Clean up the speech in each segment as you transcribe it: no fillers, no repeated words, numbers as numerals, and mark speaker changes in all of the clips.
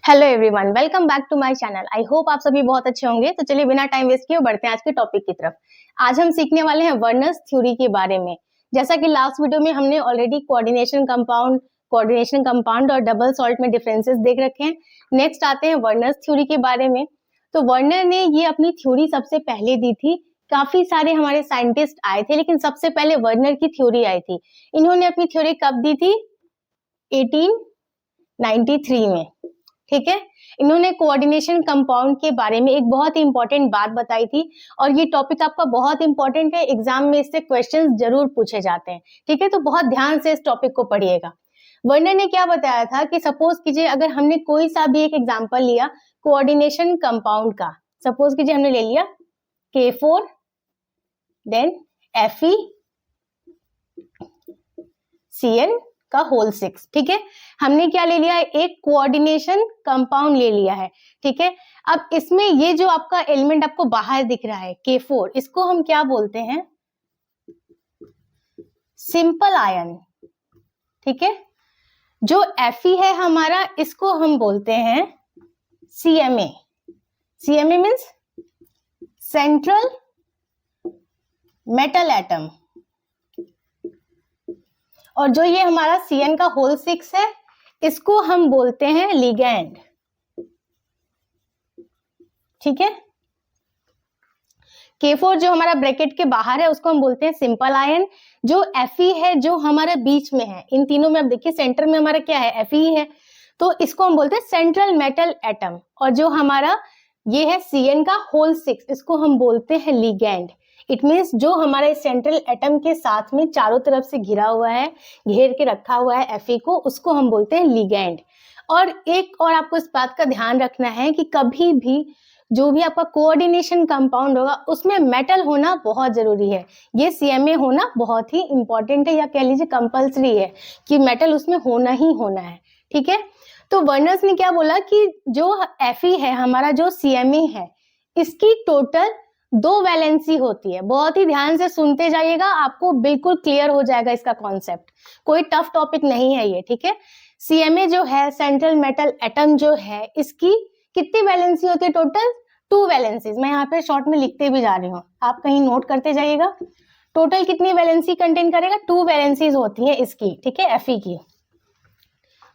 Speaker 1: Hello everyone, welcome back to my channel. I hope आप सभी बहुत अच्छे होंगे। तो चलिए बिना टाइम वेस्ट किए बढ़ते हैं आज के टॉपिक की तरफ। आज हम सीखने वाले हैं वर्नर्स थ्योरी के बारे में। जैसा कि लास्ट वीडियो में हमने ऑलरेडी कोऑर्डिनेशन कंपाउंड और डबल सॉल्ट में डिफरेंसेस देख रखे हैं। नेक्स्ट आते हैं वर्नर्स थ्योरी के बारे में। तो वर्नर ने ये अपनी थ्योरी सबसे पहले दी थी। काफी सारे हमारे साइंटिस्ट आए थे, लेकिन सबसे पहले वर्नर की थ्योरी आई थी। इन्होंने अपनी थ्योरी कब दी थी? 1893 में। ठीक है, इन्होंने कोऑर्डिनेशन कंपाउंड के बारे में एक बहुत ही इंपॉर्टेंट बात बताई थी और ये टॉपिक आपका बहुत इंपॉर्टेंट है। एग्जाम में इससे क्वेश्चंस जरूर पूछे जाते हैं। ठीक है, तो बहुत ध्यान से इस टॉपिक को पढ़िएगा। वर्नर ने क्या बताया था कि सपोज कीजिए अगर हमने कोई सा भी एक एग्जांपल लिया कोऑर्डिनेशन कंपाउंड का। सपोज कीजिए हमने ले लिया K4 देन FeCN का होल 6। ठीक है, हमने क्या ले लिया है? एक कोऑर्डिनेशन कंपाउंड ले लिया है। ठीक है, अब इसमें ये जो आपका एलिमेंट आपको बाहर दिख रहा है K4, इसको हम क्या बोलते हैं? Simple ion. ठीक है, जो Fe है हमारा, इसको हम बोलते हैं CMA। CMA means central metal atom. और जो ये हमारा CN का होल 6 है, इसको हम बोलते हैं लिगैंड। ठीक है, K4 जो हमारा ब्रैकेट के बाहर है उसको हम बोलते हैं सिंपल आयन। जो Fe है जो हमारे बीच में है, इन तीनों में अब देखिए सेंटर में हमारा क्या है? Fe है, तो इसको हम बोलते हैं सेंट्रल मेटल एटम। और जो हमारा ये है CN का होल 6, इसको हम बोलते हैं लिगैंड। इट मीन्स जो हमारे सेंट्रल एटम के साथ में चारों तरफ से घिरा हुआ है, घेर के रखा हुआ है Fe को, उसको हम बोलते हैं लिगैंड। और एक और आपको इस बात का ध्यान रखना है कि कभी भी जो भी आपका कोऑर्डिनेशन कंपाउंड होगा उसमें मेटल होना बहुत जरूरी है। ये CMA होना बहुत ही इंपॉर्टेंट है, या कह लीजिए कंपल्सरी है कि मेटल उसमें होना ही होना है। ठीक है, तो वर्नर्स ने क्या बोला कि जो Fe है हमारा, जो CMA है, इसकी टोटल 2 वैलेंसी होती है। बहुत ही ध्यान से सुनते जाइएगा, आपको बिल्कुल क्लियर हो जाएगा इसका कॉन्सेप्ट। कोई टफ टॉपिक नहीं है ये। ठीक है, CMA जो है सेंट्रल मेटल एटम जो है, इसकी कितनी वैलेंसी होती है? Total 2 valencies. मैं यहाँ पे शॉर्ट में लिखते भी जा रही हूँ, आप कहीं नोट करते जाइएगा। टोटल कितनी वैलेंसी कंटेन करेगा? 2 वैलेंसीज होती है इसकी। ठीक है, Fe की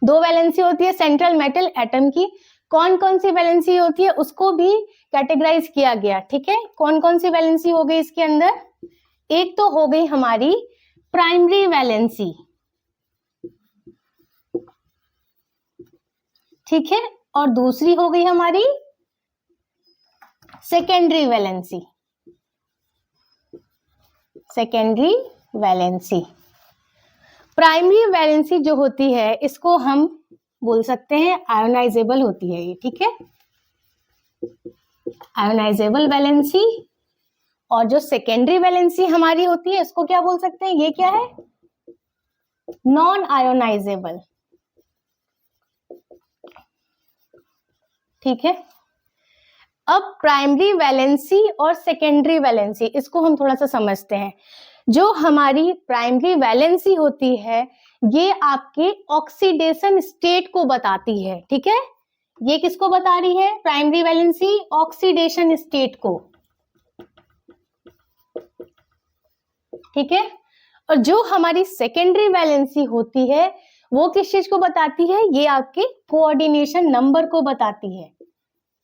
Speaker 1: 2 वैलेंसी होती है सेंट्रल मेटल एटम की। कौन कौन सी वैलेंसी होती है उसको भी कैटेगराइज किया गया। ठीक है, कौन कौन सी वैलेंसी हो गई इसके अंदर? एक तो हो गई हमारी प्राइमरी वैलेंसी। ठीक है, और दूसरी हो गई हमारी secondary valency. Secondary valency, primary valency जो होती है इसको हम बोल सकते हैं आयोनाइजेबल होती है ये। ठीक है, आयोनाइजेबल वैलेंसी। और जो सेकेंडरी वैलेंसी हमारी होती है इसको क्या बोल सकते हैं? ये क्या है? Non ionisable. ठीक है, अब प्राइमरी वैलेंसी और सेकेंडरी वैलेंसी, इसको हम थोड़ा सा समझते हैं। जो हमारी प्राइमरी वैलेंसी होती है ये आपके ऑक्सीडेशन स्टेट को बताती है। ठीक है, ये किसको बता रही है? प्राइमरी वैलेंसी ऑक्सीडेशन स्टेट को। ठीक है, और जो हमारी सेकेंडरी वैलेंसी होती है वो किस चीज को बताती है? ये आपके कोऑर्डिनेशन नंबर को बताती है।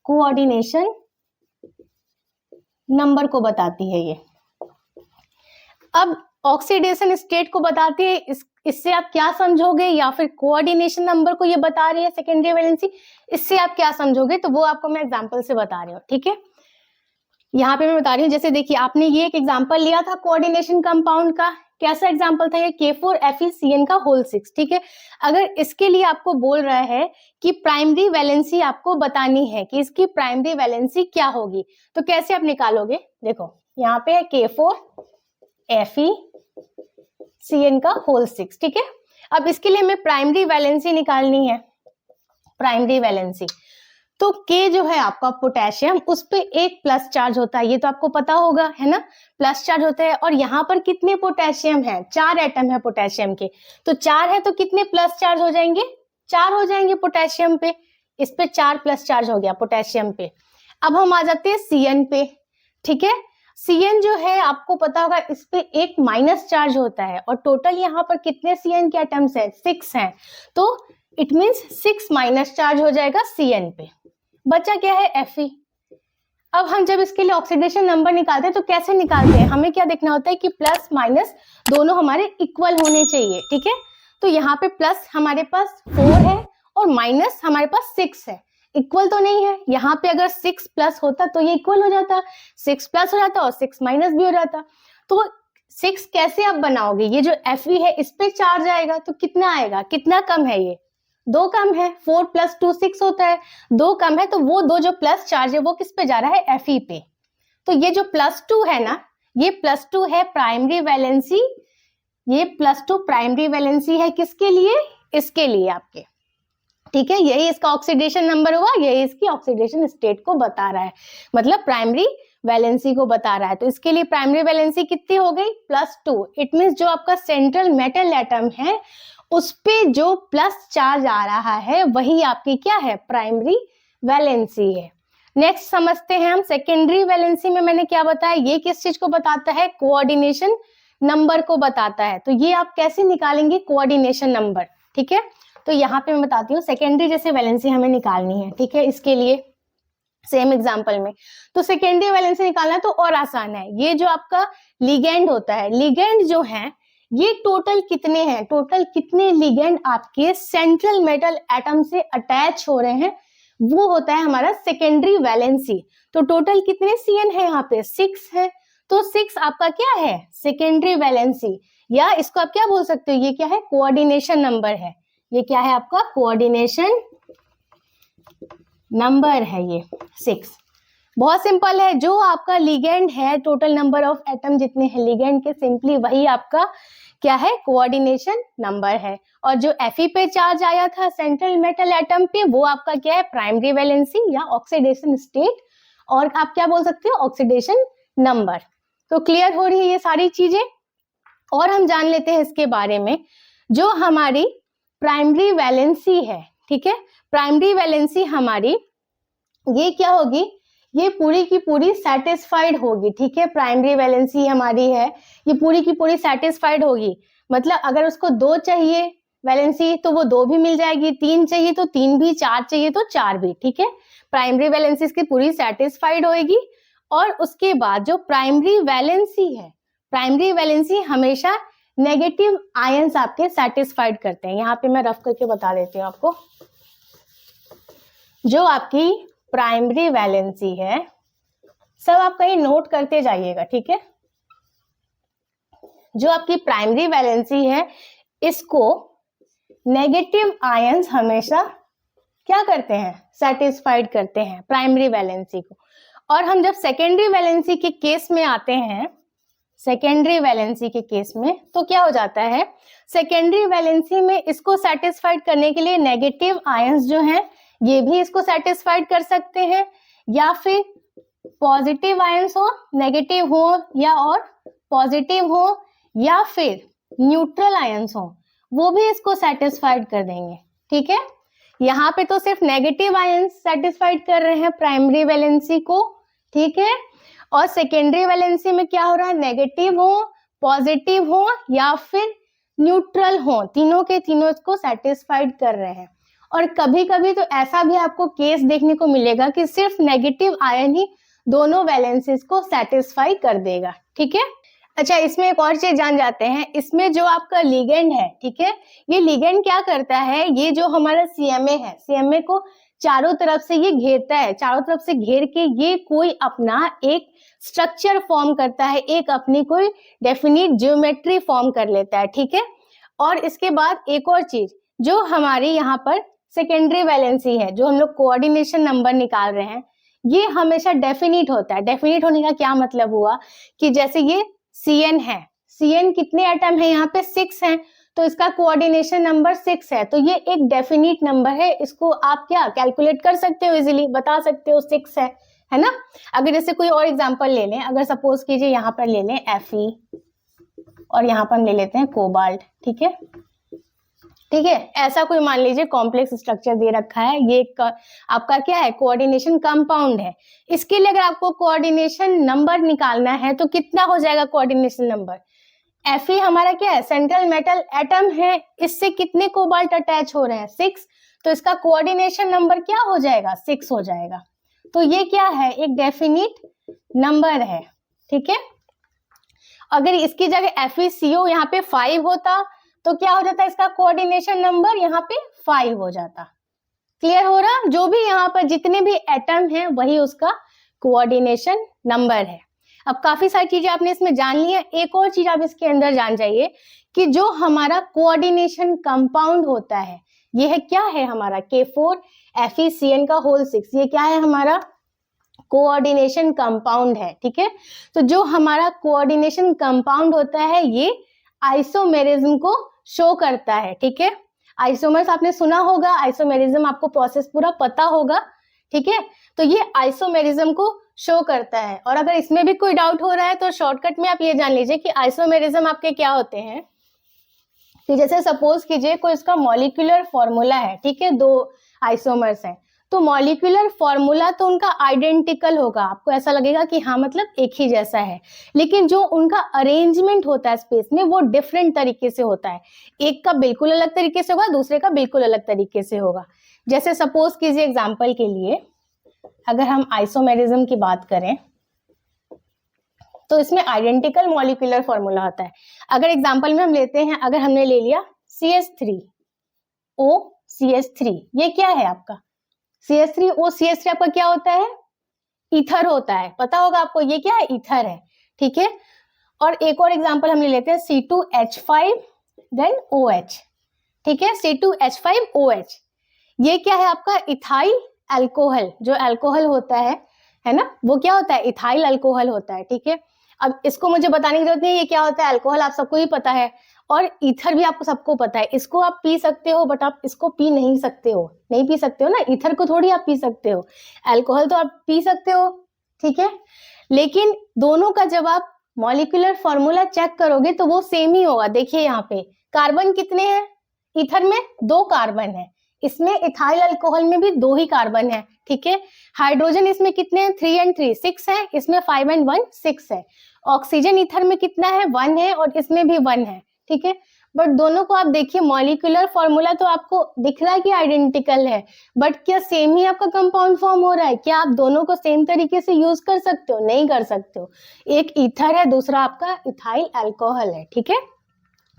Speaker 1: कोऑर्डिनेशन नंबर को बताती है ये। अब ऑक्सीडेशन स्टेट को बताती है, इससे आप क्या समझोगे? या फिर कोऑर्डिनेशन नंबर को ये बता रही है सेकेंडरी वैलेंसी, इससे आप क्या समझोगे? तो वो आपको मैं एग्जांपल से बता रही हूँ। ठीक है, यहाँ पे मैं बता रही हूँ, जैसे देखिए आपने ये एक एग्जांपल लिया था कोऑर्डिनेशन कंपाउंड का। कैसा एग्जांपल था ये? K4 FeCN का होल 6। ठीक है, अगर इसके लिए आपको बोल रहा है कि प्राइमरी वैलेंसी आपको बतानी है कि इसकी प्राइमरी वैलेंसी क्या होगी, तो कैसे आप निकालोगे? देखो यहाँ पे है K4 FeCN का होल 6। ठीक है, अब इसके लिए हमें प्राइमरी वैलेंसी निकालनी है। प्राइमरी वैलेंसी तो K जो है आपका पोटेशियम, उस पे एक प्लस चार्ज होता है, ये तो आपको पता होगा, है ना? प्लस चार्ज होता है। और यहाँ पर कितने पोटेशियम है? 4 एटम है पोटेशियम के, तो 4 है तो कितने प्लस चार्ज हो जाएंगे? 4 हो जाएंगे पोटेशियम पे। इस पे 4 प्लस चार्ज हो गया पोटेशियम पे। अब हम आ जाते हैं Cn पे, ठीक है। Cn जो है आपको पता होगा इस पे एक माइनस चार्ज होता है और टोटल यहाँ पर कितने Cn के एटम्स हैं, 6 हैं, तो इट मींस 6 माइनस चार्ज हो जाएगा Cn पे। बचा क्या है Fe। अब हम जब इसके लिए ऑक्सीडेशन नंबर निकालते हैं तो कैसे निकालते हैं, हमें क्या देखना होता है कि प्लस माइनस दोनों हमारे इक्वल होने चाहिए, ठीक है। तो यहाँ पे प्लस हमारे पास 4 है और माइनस हमारे पास 6 है, इक्वल तो नहीं है। यहाँ पे अगर 6 प्लस होता तो ये इक्वल हो जाता, 6 प्लस हो जाता और 6 माइनस भी हो जाता। तो 6 कैसे आप बनाओगे, ये जो Fe है इस पे चार्ज आएगा तो कितना आएगा, कितना कम है, ये 2 कम है, 4 प्लस 2 6 होता है, 2 कम है, तो वो 2 जो प्लस चार्ज है वो किस पे जा रहा है, Fe पे। तो ये जो +2 है ना, ये +2 है प्राइमरी वैलेंसी, ये +2 प्राइमरी वैलेंसी है किसके लिए, इसके लिए आपके, ठीक है। यही इसका ऑक्सीडेशन नंबर हुआ, यही इसकी ऑक्सीडेशन स्टेट को बता रहा है, मतलब प्राइमरी वैलेंसी को बता रहा है। तो इसके लिए प्राइमरी वैलेंसी कितनी हो गई, +2। इट मींस जो आपका सेंट्रल मेटल एटम है उस पे जो प्लस चार्ज आ रहा है वही आपकी क्या है, प्राइमरी वैलेंसी है। नेक्स्ट समझते हैं हम सेकेंडरी वैलेंसी में मैंने क्या बताया, ये किस चीज को बताता है, कोऑर्डिनेशन नंबर को बताता है। तो ये आप कैसे निकालेंगे कोऑर्डिनेशन नंबर, ठीक है। तो यहाँ पे मैं बताती हूँ सेकेंडरी जैसे वैलेंसी हमें निकालनी है, ठीक है। इसके लिए सेम एग्जांपल में तो सेकेंडरी वैलेंसी निकालना तो और आसान है। ये जो आपका लिगेंड होता है, लिगेंड जो है ये टोटल कितने हैं, टोटल कितने लिगेंड आपके सेंट्रल मेटल एटम से अटैच हो रहे हैं, वो होता है हमारा सेकेंडरी वैलेंसी। तो टोटल कितने Cn है यहाँ पे, 6 है, तो 6 आपका क्या है, सेकेंडरी वैलेंसी, या इसको आप क्या बोल सकते हो, ये क्या है, कोऑर्डिनेशन नंबर है। ये क्या है आपका, कोऑर्डिनेशन नंबर है ये 6। बहुत सिंपल है, जो आपका लिगेंड है, टोटल नंबर ऑफ एटम जितने हैं लिगेंड के, सिंपली वही आपका क्या है, कोऑर्डिनेशन नंबर है। और जो Fe पे चार्ज आया था सेंट्रल मेटल एटम पे, वो आपका क्या है, प्राइमरी वैलेंसी या ऑक्सीडेशन स्टेट, और आप क्या बोल सकते हो, ऑक्सीडेशन नंबर। तो क्लियर हो रही है ये सारी चीजें। और हम जान लेते हैं इसके बारे में, जो हमारी प्राइमरी वैलेंसी है, ठीक है, प्राइमरी वैलेंसी हमारी ये क्या होगी, ये पूरी की पूरी सेटिस्फाइड होगी, ठीक है। प्राइमरी वैलेंसी हमारी है, ये पूरी की पूरी सेटिस्फाइड होगी, मतलब अगर उसको 2 चाहिए वैलेंसी तो वो 2 भी मिल जाएगी, 3 चाहिए तो 3 भी, 4 चाहिए तो 4 भी, ठीक है। प्राइमरी वैलेंसी इसकी पूरी सेटिस्फाइड होगी। और उसके बाद जो प्राइमरी वैलेंसी है, प्राइमरी वैलेंसी हमेशा नेगेटिव आयंस आपके सेटिस्फाइड करते हैं। यहाँ पे मैं रफ करके बता देती हूँ आपको, जो आपकी प्राइमरी वैलेंसी है, सब आप कहीं नोट करते जाइएगा, ठीक है। जो आपकी प्राइमरी वैलेंसी है इसको नेगेटिव आयंस हमेशा क्या करते हैं, सेटिस्फाइड करते हैं प्राइमरी वैलेंसी को। और हम जब सेकेंडरी वैलेंसी के केस में आते हैं, सेकेंडरी वैलेंसी के केस में तो क्या हो जाता है, सेकेंडरी वैलेंसी में इसको सेटिस्फाइड करने के लिए नेगेटिव आयंस जो हैं ये भी इसको सेटिस्फाइड कर सकते हैं, या फिर पॉजिटिव आयंस हो, नेगेटिव हो या और पॉजिटिव हो, या फिर न्यूट्रल आयंस हो, वो भी इसको सेटिस्फाइड कर देंगे, ठीक है। यहाँ पे तो सिर्फ नेगेटिव आयंस सेटिस्फाइड कर रहे हैं प्राइमरी वैलेंसी को, ठीक है। और सेकेंडरी वैलेंसी में क्या हो रहा है, नेगेटिव हो, पॉजिटिव हो या फिर न्यूट्रल हो, तीनों के तीनों इसको सेटिस्फाइड कर रहे हैं। और कभी कभी तो ऐसा भी आपको केस देखने को मिलेगा कि सिर्फ नेगेटिव आयन ही दोनों वैलेंसीज को सेटिस्फाई कर देगा, ठीक है। अच्छा, इसमें एक और चीज जान जाते हैं, इसमें जो आपका लिगेंड है, ठीक है, ये लिगेंड क्या करता है, ये जो हमारा CMA है, CMA को चारों तरफ से ये घेरता है, चारों तरफ से घेर के ये कोई अपना एक स्ट्रक्चर फॉर्म करता है, एक अपनी कोई डेफिनिट ज्योमेट्री फॉर्म कर लेता है, ठीक है। और इसके बाद एक और चीज, जो हमारी यहाँ पर सेकेंडरी वैलेंसी है, जो हम लोग कोऑर्डिनेशन नंबर निकाल रहे हैं, ये हमेशा डेफिनिट होता है। डेफिनिट होने का क्या मतलब हुआ कि जैसे ये Cn है, Cn कितने एटम है यहाँ पे, 6 हैं, तो इसका कोऑर्डिनेशन नंबर 6 है, तो ये एक डेफिनिट नंबर है, इसको आप क्या कैलकुलेट कर सकते हो, इजीली बता सकते हो 6 है ना। अगर जैसे कोई और एग्जांपल ले लें, अगर सपोज कीजिए यहाँ पर ले लें Fe और यहाँ पर हम ले लेते हैं कोबाल्ट, ठीक है। ठीक है। ऐसा कोई मान लीजिए कॉम्प्लेक्स स्ट्रक्चर दे रखा है, ये आपका क्या है, कोऑर्डिनेशन कंपाउंड है। इसके लिए अगर आपको कोऑर्डिनेशन नंबर निकालना है तो कितना हो जाएगा कोऑर्डिनेशन नंबर? Fe हमारा क्या है, सेंट्रल मेटल एटम है, इससे कितने कोबाल्ट अटैच हो रहे हैं, 6, तो इसका कोऑर्डिनेशन नंबर क्या हो जाएगा, 6 हो जाएगा। तो ये क्या है, एक डेफिनिट नंबर है, ठीक है। अगर इसकी जगह FeCO यहाँ पे 5 होता तो क्या हो जाता, इसका कोऑर्डिनेशन नंबर यहाँ पे 5 हो जाता। क्लियर हो रहा? जो भी यहाँ पर जितने भी एटम हैं वही उसका कोऑर्डिनेशन नंबर है। अब काफी सारी चीजें आपने इसमें जान ली है। एक और चीज आप इसके अंदर जान जाइए कि जो हमारा कोऑर्डिनेशन कंपाउंड होता है, ये है क्या है हमारा K4FeCN का होल 6, ये क्या है हमारा कोऑर्डिनेशन कंपाउंड है, ठीक है। तो जो हमारा कोऑर्डिनेशन कंपाउंड होता है ये आइसोमेरिज्म को शो करता है, ठीक है। आइसोमर्स आपने सुना होगा, आइसोमेरिज्म आपको प्रोसेस पूरा पता होगा, ठीक है। तो ये आइसोमेरिज्म को शो करता है। और अगर इसमें भी कोई डाउट हो रहा है तो शॉर्टकट में आप ये जान लीजिए कि आइसोमेरिज्म आपके क्या होते हैं, कि जैसे सपोज कीजिए कोई इसका मॉलिक्यूलर फॉर्मूला है, ठीक है, 2 आइसोमर्स हैं, तो मॉलिक्यूलर फॉर्मूला तो उनका आइडेंटिकल होगा, आपको ऐसा लगेगा कि हाँ मतलब एक ही जैसा है, लेकिन जो उनका अरेंजमेंट होता है स्पेस में वो डिफरेंट तरीके से होता है। एक का बिल्कुल अलग तरीके से होगा, दूसरे का बिल्कुल अलग तरीके से होगा। जैसे सपोज कीजिए एग्जाम्पल के लिए अगर हम आइसोमेरिज्म की बात करें तो इसमें आइडेंटिकल मॉलिक्यूलर फॉर्मूला होता है। अगर एग्जाम्पल में हम लेते हैं, अगर हमने ले लिया CH3OCH3, ये क्या है आपका CH3OCH3 आपका क्या होता है, ईथर होता है, पता होगा आपको ये क्या है, ईथर है, ठीक है। और एक और एग्जांपल हम ले लेते हैं C2H5 देन OH, ठीक है, C2H5OH, ये क्या है आपका इथाइल अल्कोहल, जो अल्कोहल होता है ना, वो क्या होता है, इथाइल अल्कोहल होता है, ठीक है। अब इसको मुझे बताने की जरूरत नहीं है ये क्या होता है, अल्कोहल आप सबको ही पता है, और ईथर भी आपको सबको पता है। इसको आप पी सकते हो बट आप इसको पी नहीं सकते हो, नहीं पी सकते हो ना, ईथर को थोड़ी आप पी सकते हो, अल्कोहल तो आप पी सकते हो, ठीक है। लेकिन दोनों का जब आप मॉलिक्यूलर फॉर्मूला चेक करोगे तो वो सेम ही होगा। देखिए यहाँ पे कार्बन कितने हैं, ईथर में 2 कार्बन है, इसमें इथाइल अल्कोहल में भी 2 ही कार्बन है, ठीक है। हाइड्रोजन इसमें कितने हैं, 3 and 3 6 है, इसमें 5 and 1 6 है। ऑक्सीजन ईथर में कितना है, 1 है, और इसमें भी 1 है, ठीक है। बट दोनों को आप देखिए मॉलिक्यूलर फॉर्मूला तो आपको दिख रहा है कि आइडेंटिकल है, बट क्या सेम ही आपका कंपाउंड फॉर्म हो रहा है, क्या आप दोनों को सेम तरीके से यूज कर सकते हो, नहीं कर सकते हो। एक ईथर है, दूसरा आपका इथाइल अल्कोहल है, ठीक है।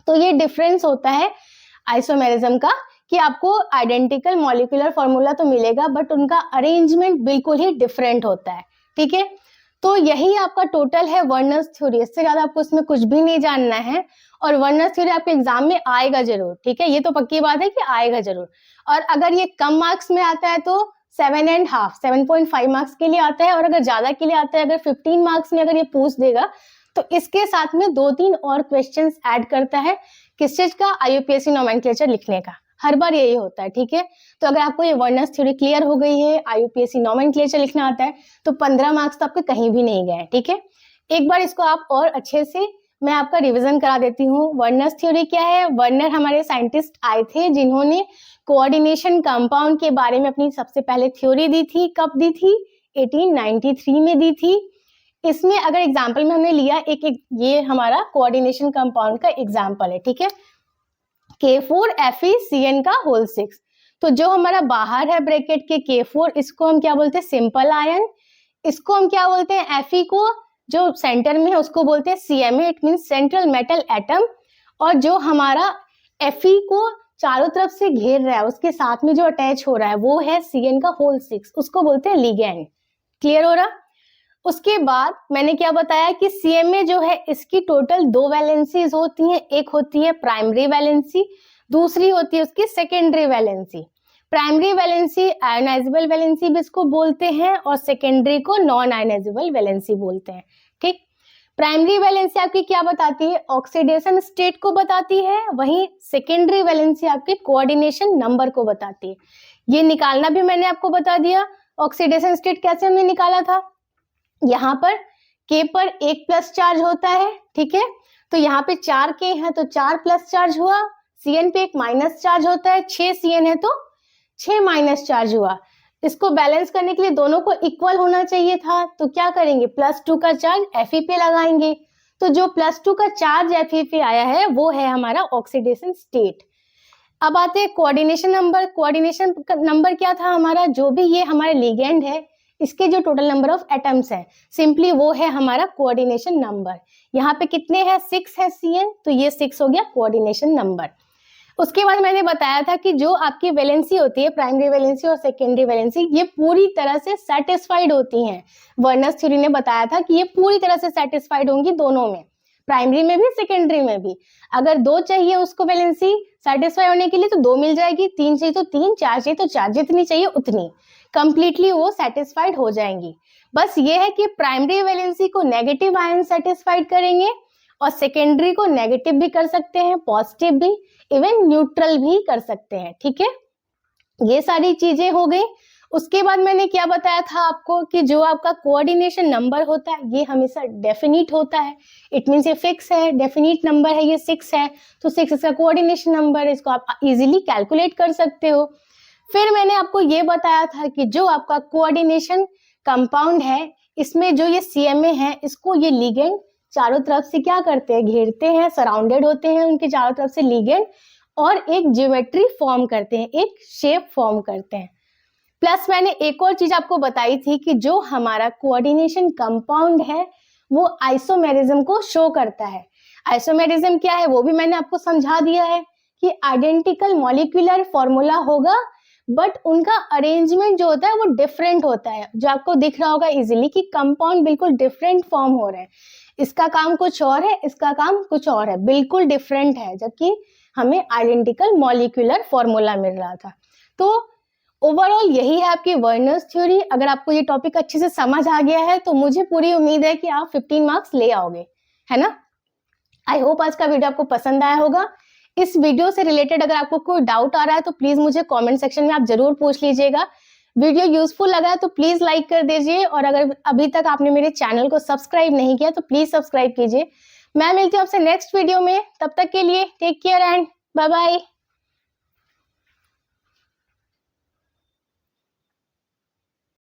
Speaker 1: तो ये डिफरेंस होता है आइसोमेरिज्म का, कि आपको आइडेंटिकल मॉलिक्यूलर फॉर्मूला तो मिलेगा बट उनका अरेंजमेंट बिल्कुल ही डिफरेंट होता है, ठीक है। तो यही आपका टोटल है वर्नर्स थ्योरी, इससे ज्यादा आपको इसमें कुछ भी नहीं जानना है। और वर्नर्स थ्योरी आपके एग्जाम में आएगा जरूर, ठीक है, ये तो पक्की बात है कि आएगा जरूर। और अगर ये कम मार्क्स में आता है तो 7.5 मार्क्स के लिए आता है, और अगर ज्यादा के लिए आता है, अगर 15 मार्क्स में अगर ये पूछ देगा तो इसके साथ में 2-3 और क्वेश्चंस ऐड करता है, किस चीज का, IUPAC नोमेनक्लेचर लिखने का, हर बार यही होता है, ठीक है। तो अगर आपको ये वर्नर्स थ्योरी क्लियर हो गई है, IUPAC नोमेनक्लेचर लिखना आता है, तो 15 मार्क्स तो आपके कहीं भी नहीं गए, ठीक है। एक बार इसको आप और अच्छे से मैं आपका रिवीजन करा देती हूँ। वर्नर्स थ्योरी क्या है, वर्नर हमारे साइंटिस्ट आए थे जिन्होंने कोऑर्डिनेशन कंपाउंड के बारे में अपनी सबसे पहले थ्योरी दी थी। कब दी थी, 1893 में दी थी। इसमें अगर एग्जाम्पल में हमने लिया एक ये हमारा कोऑर्डिनेशन कंपाउंड का एग्जाम्पल है, ठीक है, K4FeCN का होल 6। तो जो हमारा बाहर है ब्रैकेट के K4, इसको हम क्या बोलते हैं, सिंपल आयन। इसको हम क्या बोलते हैं, Fe को जो सेंटर में है उसको बोलते हैं CMA, it means central metal atom. और जो हमारा Fe को चारों तरफ से घेर रहा है, उसके साथ में जो अटैच हो रहा है वो है CN का होल 6, उसको बोलते हैं लिगैंड। क्लियर हो रहा? उसके बाद मैंने क्या बताया कि CMA जो है इसकी टोटल 2 वैलेंसीज होती हैं, एक होती है प्राइमरी वैलेंसी, दूसरी होती है उसकी secondary valency. Primary valency ionisable valency भी इसको बोलते हैं, और सेकेंडरी को नॉन आयोनाइजेबल वैलेंसी बोलते हैं, ठीक। प्राइमरी वैलेंसी आपकी क्या बताती है, ऑक्सीडेशन स्टेट को बताती है, वहीं सेकेंडरी वैलेंसी आपके कोऑर्डिनेशन नंबर को बताती है। ये निकालना भी मैंने आपको बता दिया। ऑक्सीडेशन स्टेट कैसे हमने निकाला था, यहाँ पर K पर 1 प्लस चार्ज होता है, ठीक है, तो यहाँ पे 4 K है तो 4 प्लस चार्ज हुआ, Cn पे एक माइनस चार्ज होता है, 6 Cn है तो 6 माइनस चार्ज हुआ। इसको बैलेंस करने के लिए दोनों को इक्वल होना चाहिए था, तो क्या करेंगे, +2 का चार्ज Fe पे लगाएंगे। तो जो +2 का चार्ज Fe पे आया है वो है हमारा ऑक्सीडेशन स्टेट। अब आते हैं कोऑर्डिनेशन नंबर। कोऑर्डिनेशन नंबर क्या था हमारा, जो भी ये हमारे लिगेंड है इसके जो टोटल नंबर ऑफ एटम्स है, सिंपली वो है हमारा कोऑर्डिनेशन नंबर। यहाँ पे कितने हैं, 6 है Cn, तो ये 6 हो गया कोऑर्डिनेशन नंबर। उसके बाद मैंने बताया था कि जो आपकी वैलेंसी होती है, प्राइमरी वैलेंसी और सेकेंडरी वैलेंसी, ये पूरी तरह से सेटिस्फाइड होती हैं। वर्नर्स थ्योरी ने बताया था कि ये पूरी तरह से सेटिस्फाइड होंगी दोनों में, प्राइमरी में भी सेकेंडरी में भी। अगर 2 चाहिए उसको वैलेंसी सेटिस्फाई होने के लिए तो 2 मिल जाएगी, 3 चाहिए तो 3, 4 चाहिए तो 4, जितनी चाहिए उतनी, कंप्लीटली वो सेटिस्फाइड हो जाएंगी। बस ये है कि प्राइमरी वैलेंसी को नेगेटिव आयन सेटिस्फाइड करेंगे और सेकेंडरी को नेगेटिव भी कर सकते हैं, पॉजिटिव भी, इवन न्यूट्रल भी कर सकते हैं। ठीक है, ये सारी चीजें हो गई। उसके बाद मैंने क्या बताया था आपको कि जो आपका कोऑर्डिनेशन नंबर होता है ये हमेशा डेफिनिट होता है। इट मीन्स ये फिक्स है, डेफिनिट नंबर है, ये 6 है, तो 6 इसका कोऑर्डिनेशन नंबर है, इसको आप इजीली कैलकुलेट कर सकते हो। फिर मैंने आपको ये बताया था कि जो आपका कोऑर्डिनेशन कंपाउंड है, इसमें जो ये CMA है, इसको ये लिगेंड चारों तरफ से क्या करते हैं, घेरते हैं, सराउंडेड होते हैं उनके चारों तरफ से लिगेंड, और एक ज्योमेट्री फॉर्म करते हैं, एक शेप फॉर्म करते हैं। प्लस मैंने एक और चीज आपको बताई थी कि जो हमारा कोऑर्डिनेशन कंपाउंड है वो आइसोमेरिज्म को शो करता है। आइसोमेरिज्म क्या है वो भी मैंने आपको समझा दिया है कि आइडेंटिकल मॉलिक्यूलर फॉर्मूला होगा, बट उनका अरेंजमेंट जो होता है वो डिफरेंट होता है। जो आपको दिख रहा होगा इजीली कि कंपाउंड बिल्कुल डिफरेंट फॉर्म हो रहे हैं, इसका काम कुछ और है, इसका काम कुछ और है, बिल्कुल डिफरेंट है, जबकि हमें आइडेंटिकल मॉलिक्यूलर फॉर्मूला मिल रहा था। तो ओवरऑल यही है आपकी वर्नर्स थ्योरी। अगर आपको ये टॉपिक अच्छे से समझ आ गया है तो मुझे पूरी उम्मीद है कि आप 15 मार्क्स ले आओगे, है ना। आई होप आज का वीडियो आपको पसंद आया होगा। इस वीडियो से रिलेटेड अगर आपको कोई डाउट आ रहा है तो प्लीज मुझे कमेंट सेक्शन में आप जरूर पूछ लीजिएगा। वीडियो यूजफुल लगा है तो प्लीज लाइक कर दीजिए, और अगर अभी तक आपने मेरे चैनल को सब्सक्राइब नहीं किया तो प्लीज सब्सक्राइब कीजिए। मैं मिलती हूँ आपसे नेक्स्ट वीडियो में, तब तक के लिए take care and bye bye.